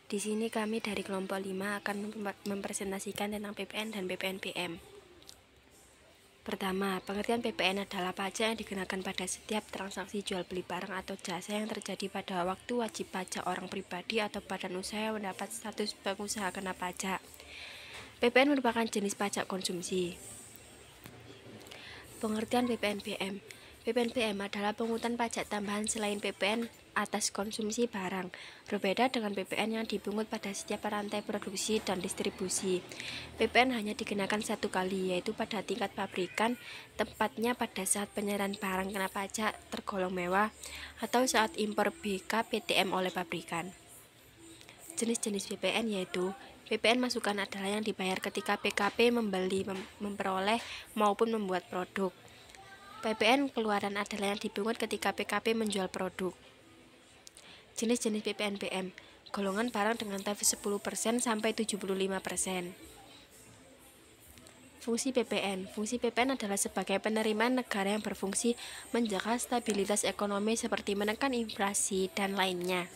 Di sini kami dari kelompok 5 akan mempresentasikan tentang PPN dan PPNBM. Pertama, pengertian PPN adalah pajak yang dikenakan pada setiap transaksi jual beli barang atau jasa yang terjadi pada waktu wajib pajak orang pribadi atau badan usaha yang mendapat status pengusaha kena pajak. PPN merupakan jenis pajak konsumsi. Pengertian PPNBM. PPNBM adalah pungutan pajak tambahan selain PPN atas konsumsi barang, berbeda dengan PPN yang dipungut pada setiap rantai produksi dan distribusi. PPN hanya dikenakan satu kali, yaitu pada tingkat pabrikan, tepatnya pada saat penyerahan barang kena pajak tergolong mewah, atau saat impor BK/PTM oleh pabrikan. Jenis-jenis PPN yaitu PPN masukan adalah yang dibayar ketika PKP membeli, memperoleh, maupun membuat produk. PPN keluaran adalah yang dipungut ketika PKP menjual produk. Jenis-jenis PPNBM, golongan barang dengan tarif 10% sampai 75%. Fungsi PPN. Fungsi PPN adalah sebagai penerimaan negara yang berfungsi menjaga stabilitas ekonomi seperti menekan inflasi dan lainnya.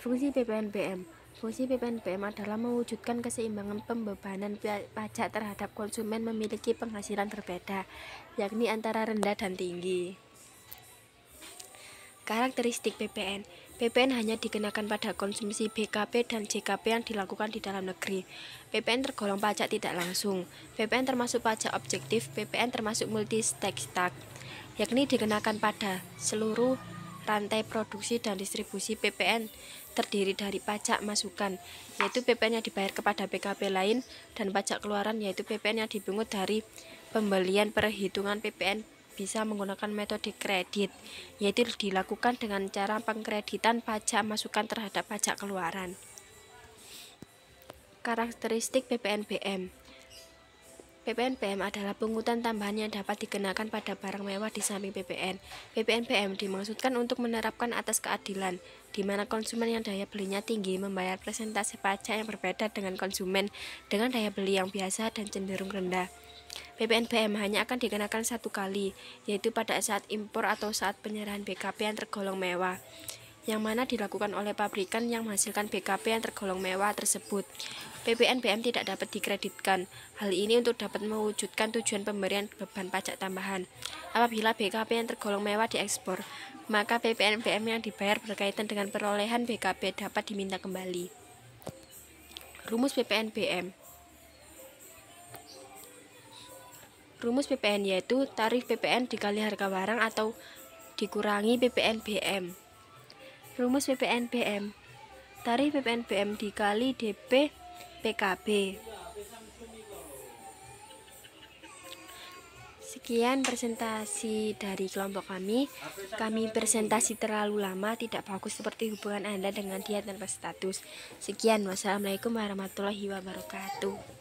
Fungsi PPNBM. Fungsi PPNBM adalah mewujudkan keseimbangan pembebanan pajak terhadap konsumen memiliki penghasilan berbeda, yakni antara rendah dan tinggi. Karakteristik PPN. PPN hanya dikenakan pada konsumsi BKP dan JKP yang dilakukan di dalam negeri. PPN tergolong pajak tidak langsung. PPN termasuk pajak objektif. PPN termasuk multi-stake, yakni dikenakan pada seluruh rantai produksi dan distribusi. PPN terdiri dari pajak masukan, yaitu PPN yang dibayar kepada PKP lain, dan pajak keluaran, yaitu PPN yang dipungut dari pembelian. Perhitungan PPN bisa menggunakan metode kredit, yaitu dilakukan dengan cara pengkreditan pajak masukan terhadap pajak keluaran. Karakteristik PPNBM. PPNBM adalah pungutan tambahan yang dapat dikenakan pada barang mewah di samping PPN. PPNBM dimaksudkan untuk menerapkan atas keadilan, di mana konsumen yang daya belinya tinggi membayar persentase pajak yang berbeda dengan konsumen dengan daya beli yang biasa dan cenderung rendah. PPNBM hanya akan dikenakan satu kali, yaitu pada saat impor atau saat penyerahan BKP yang tergolong mewah, yang mana dilakukan oleh pabrikan yang menghasilkan BKP yang tergolong mewah tersebut. PPNBM tidak dapat dikreditkan. Hal ini untuk dapat mewujudkan tujuan pemberian beban pajak tambahan. Apabila BKP yang tergolong mewah diekspor, maka PPNBM yang dibayar berkaitan dengan perolehan BKP dapat diminta kembali. Rumus PPNBM. Rumus PPN yaitu tarif PPN dikali harga barang atau dikurangi PPNBM. Rumus PPNBM. Tarif PPNBM dikali DP PKB. Sekian presentasi dari kelompok kami. Kami presentasi terlalu lama, tidak bagus seperti hubungan Anda dengan dia tanpa status. Sekian, wassalamualaikum warahmatullahi wabarakatuh.